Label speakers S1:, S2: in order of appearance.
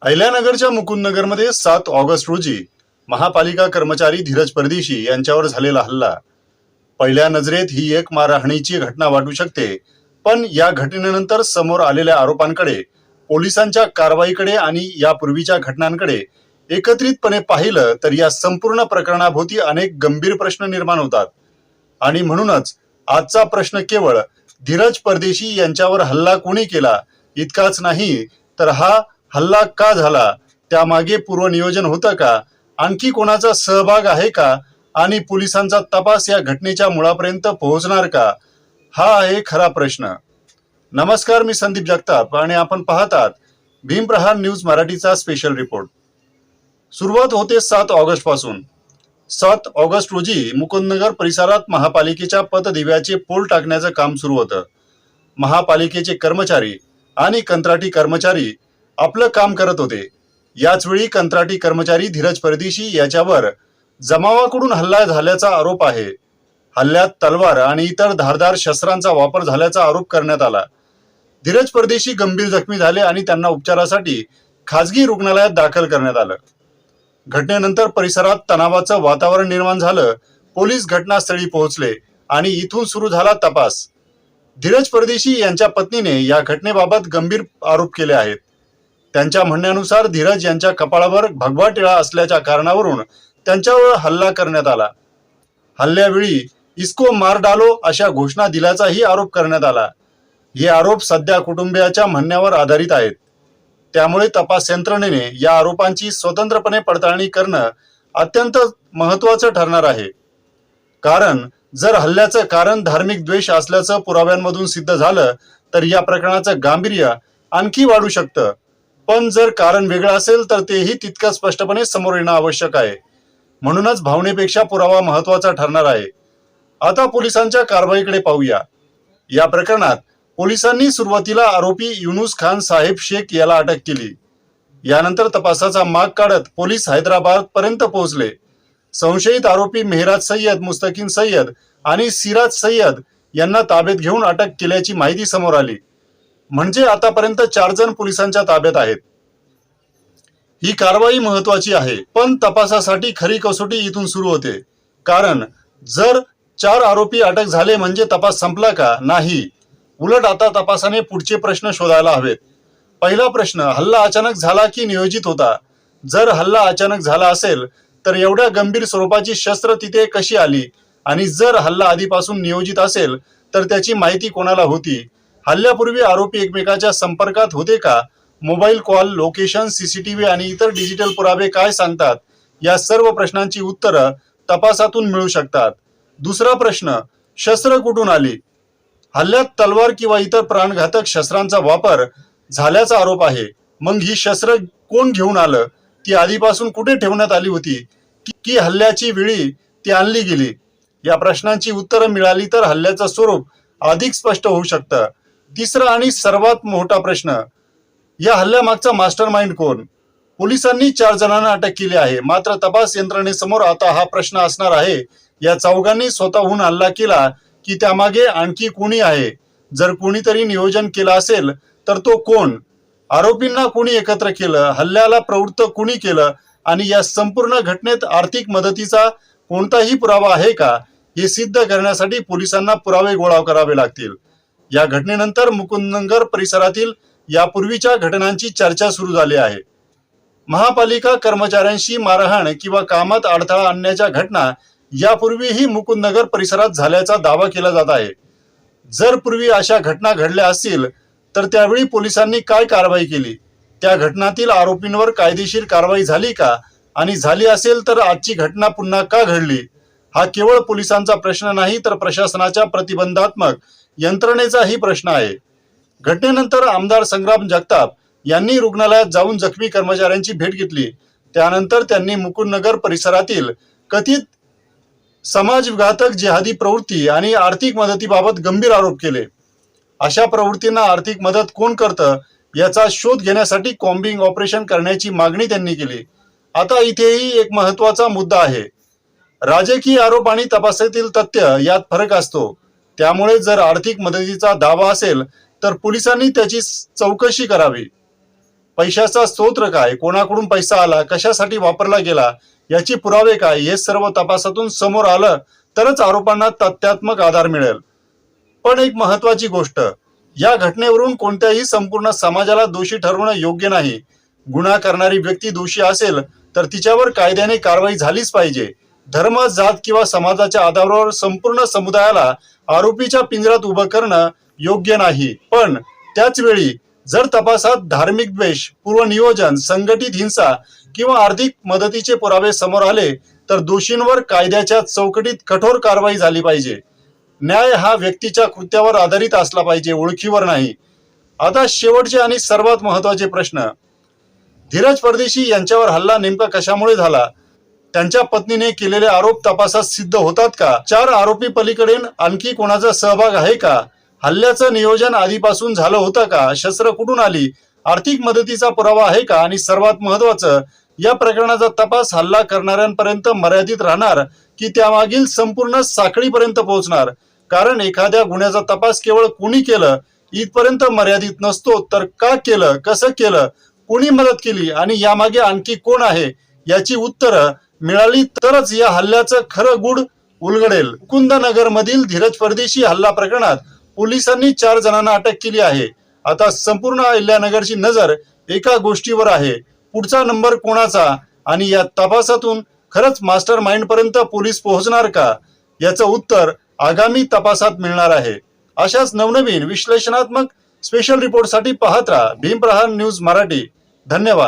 S1: अहिल्यानगरच्या मुकुंदनगरमध्ये 7 August रोजी महापालिका कर्मचारी धीरज परदेशी यांच्यावर झालेला हल्ला पहिल्या नजरेत ही एक मारहाणीची घटना वाटू शकते, पण या घटनेनंतर समोर आलेल्या आरोपांकडे, पोलिसांच्या कारवाईकडे आणि यापूर्वीच्या घटनांकडे एकत्रितपणे पाहिलं तर या संपूर्ण प्रकरणाभोवती अनेक गंभीर प्रश्न निर्माण होतात। आणि म्हणूनच आजचा प्रश्न केवळ धीरज परदेशी यांच्यावर हल्ला कोणी केला इतकाच नाही, तर हा हल्ला का झाला, त्यामागे पूर्वनियोजन होतं का, आणखी कोणाचा सहभाग आहे का आणि पोलिसांचा तपास या घटनेच्या मुळापर्यंत पोहोचणार का, हा आहे खरा प्रश्न। नमस्कार, मी संदीप जगताप आणि आपण पाहतात भीमप्रहार न्यूज मराठीचा स्पेशल रिपोर्ट। सुरुवात होते 7 ऑगस्ट पासून। 7 ऑगस्ट रोजी मुकुंदनगर परिसरात महापालिकेच्या पतदिव्याचे पोल टाकण्याचं काम सुरू होतं। महापालिकेचे कर्मचारी आणि कंत्राटी कर्मचारी आपलं काम करत होते। याच वेळी कंत्राटी कर्मचारी धीरज परदेशी याच्यावर जमावाकडून हल्ला झाल्याचा आरोप आहे। हल्ल्यात तलवार आणि इतर धारदार शस्त्रांचा वापर झाल्याचा आरोप करण्यात आला। धीरज परदेशी गंभीर जखमी झाले आणि त्यांना उपचारासाठी खासगी रुग्णालयात दाखल करण्यात आलं। घटनेनंतर परिसरात तणावाचं वातावरण निर्माण झालं। पोलीस घटनास्थळी पोहोचले आणि इथून सुरू झाला तपास। धीरज परदेशी यांच्या पत्नीने या घटनेबाबत गंभीर आरोप केले आहेत। त्यांच्या म्हणण्यानुसार धीरज यांच्या कपाळावर भगवा टिळा असल्याच्या कारणावरून त्यांच्यावर हल्ला करण्यात आला। हल्ल्यावेळी इसको मार डालो अशा घोषणा दिल्याचाही आरोप करण्यात आला। हे आरोप सध्या कुटुंबियाच्या म्हणण्यावर आधारित आहेत। त्यामुळे तपास यंत्रणेने या आरोपांची स्वतंत्रपणे पडताळणी करणं अत्यंत महत्त्वाचं ठरणार आहे। कारण जर हल्ल्याचं कारण धार्मिक द्वेष असल्याचं पुराव्यांमधून सिद्ध झालं तर या प्रकरणाचं गांभीर्य आणखी वाढू शकतं, पण जर कारण वेगळं असेल तर तेही तितकं स्पष्टपणे समोर येणं आवश्यक आहे। म्हणूनच भावनेपेक्षा पुरावा महत्त्वाचा ठरणार आहे। आता पोलिसांच्या कारवाईकडे पाहूया। या प्रकरणात पोलिसांनी सुरुवातीला आरोपी युनुस खान साहेब शेख याला अटक केली। यानंतर तपासाचा माग काढत पोलीस हैदराबाद पर्यंत पोहोचले। संशयित आरोपी मेहराज सय्यद, मुस्तकीन सय्यद आणि सिराज सय्यद यांना ताब्यात घेऊन अटक केल्याची माहिती समोर आली। म्हणजे आतापर्यंत 4 जण पोलिसांच्या ताब्यात आहेत। ही कारवाई महत्त्वाची आहे, पण तपासासाठी खरी कसोटी इथून सुरू होते। कारण जर 4 आरोपी अटक झाले म्हणजे तपास संपला का? नाही, उलट आता तपासाने पुढचे प्रश्न शोधायला हवेत। पहिला प्रश्न, हल्ला अचानक झाला की नियोजित होता? जर हल्ला अचानक झाला असेल तर एवढ्या गंभीर स्वरूपाची शस्त्र तिथे कशी आली? आणि जर हल्ला आधीपासून नियोजित असेल तर त्याची माहिती कोणाला होती? हल्ल्यापूर्वी आरोपी एकमेकाच्या संपर्कात होते का? मोबाईल कॉल, लोकेशन, सीसीटीव्ही आणि इतर डिजिटल पुरावे काय सांगतात? या सर्व प्रश्नांची उत्तरं तपासातून मिळू शकतात। दुसरा प्रश्न, शस्त्र कुठून आली? हल्ल्यात तलवार किंवा इतर प्राणघातक शस्त्रांचा वापर झाल्याचा आरोप आहे। मग ही शस्त्र कोण घेऊन आलं? ती आधीपासून कुठे ठेवण्यात आली होती की हल्ल्याची वेळी ती आणली गेली? या प्रश्नांची उत्तरं मिळाली तर हल्ल्याचं स्वरूप अधिक स्पष्ट होऊ शकतं। तिसरा आणि सर्वात मोठा प्रश्न, या हल्ल्यामागचा मास्टरमाइंड कोण? पोलिसांनी 4 जणांना अटक केली आहे, मात्र तपास यंत्रणेसमोर आता हा प्रश्न असणार आहे, या चौघांनी स्वतःहून हल्ला केला की त्यामागे आणखी कोणी आहे? जर कोणीतरी नियोजन केलं असेल तर तो कोण? आरोपींना कोणी एकत्र केलं? हल्ल्याला प्रवृत्त कोणी केलं? आणि या संपूर्ण घटनेत आर्थिक मदतीचा कोणताही पुरावा आहे का? हे सिद्ध करण्यासाठी पोलिसांना पुरावे गोळा करावे लागतील। या घटनेनंतर मुकुंदनगर परिसरातील यापूर्वीच्या घटनांची चर्चा सुरू झाली आहे। महापालिका कर्मचाऱ्यांशी मारहाण किंवा कामात अडथळा आणण्याच्या घटना यापूर्वीही मुकुंदनगर परिसरात झाल्याचा दावा केला जात आहे। जर पूर्वी अशा घटना घडल्या असतील तर त्यावेळी पोलिसांनी काय कारवाई केली? त्या घटनातील आरोपींवर कायदेशीर कारवाई झाली का? आणि झाली असेल तर आजची घटना पुन्हा का घडली? हा केवळ पोलिसांचा प्रश्न नाही, तर प्रशासनाच्या प्रतिबंधात्मक यंत्रणेचाही प्रश्न आहे। घटनेनंतर आमदार संग्राम जगताप यांनी रुग्णालयात जाऊन जखमी कर्मचाऱ्यांची भेट घेतली। त्यानंतर त्यांनी मुकुंदनगर परिसरातील कथित समाजविघातक जिहादी प्रवृत्ती आणि आर्थिक मदतीबाबत गंभीर आरोप केले। अशा प्रवृत्तींना आर्थिक मदत कोण करतं याचा शोध घेण्यासाठी कॉम्बिंग ऑपरेशन करण्याची मागणी त्यांनी केली। आता इथेही एक महत्त्वाचा मुद्दा आहे। राजकीय आरोप आणि तपासातील तथ्य यात फरक असतो। त्यामुळे जर आर्थिक मदतीचा दावा असेल तर पोलिसांनी त्याची चौकशी करावी। पैशाचा स्रोत काय, कोणाकडून पैसा आला, कशासाठी वापरला गेला, याची पुरावे काय, हे सर्व तपासातून समोर आलं तरच आरोपांना तथ्यात्मक आधार मिळेल. पण एक महत्वाची गोष्ट, या घटनेवरून कोणत्याही संपूर्ण समाजाला दोषी ठरवणं योग्य नाही. गुन्हा करणारी व्यक्ती दोषी असेल तर तिच्यावर कायद्याने कारवाई झालीच पाहिजे. धर्म, जात किंवा समाजाच्या आधारावर संपूर्ण समुदायाला आरोपीच्या पिंजऱ्यात उभं करणं योग्य नाही. पण त्याच वेळी जर तपासात धार्मिक द्वेष, पूर्वनियोजन, संघटित हिंसा किंवा आर्थिक मदतीचे पुरावे समोर आले तर दोषींवर कायद्याच्या चौकटीत कठोर कारवाई झाली पाहिजे. न्याय हा व्यक्तीच्या कृत्यावर आधारित असला पाहिजे, ओळखीवर नाही. आता शेवटचे आणि सर्वात महत्वाचे प्रश्न. धीरज परदेशी यांच्यावर हल्ला नेमका कशामुळे झाला? त्यांच्या पत्नीने केलेले आरोप तपासात सिद्ध होतात का? 4 आरोपी पलीकडे आणखी कोणाचा सहभाग आहे का? हल्ल्याचं नियोजन आधीपासून झालं होतं का? शस्त्र कुठून आली? आर्थिक मदतीचा पुरावा आहे का? आणि सर्वात महत्वाचं, या प्रकरणाचा तपास हल्ला करणाऱ्यांपर्यंत मर्यादित राहणार की त्यामागील संपूर्ण साखळीपर्यंत पोहोचणार? कारण एखाद्या गुन्ह्याचा तपास केवळ कोणी केलं इथपर्यंत मर्यादित नसतो, तर का केलं, कसं केलं, कोणी मदत केली आणि यामागे आणखी कोण आहे, याची उत्तरं मिळाली तरच या हल्ल्याचं खरं गूढ उलगडेल. मुकुंदनगर मधील धीरज परदेशी हल्ला प्रकरणात पोलिसांनी 4 जणांना अटक केली आहे. आता संपूर्ण अहिल्यानगरची नजर एका गोष्टीवर आहे, पुढचा नंबर कोणाचा आणि या तपासातून खरंच मास्टर माइंड पर्यंत पोलीस पोहोचणार का? याचं उत्तर आगामी तपासात मिळणार आहे. अशाच नवनवीन विश्लेषणात्मक स्पेशल रिपोर्टसाठी पाहत राहा भीमप्रहार न्यूज मराठी. धन्यवाद.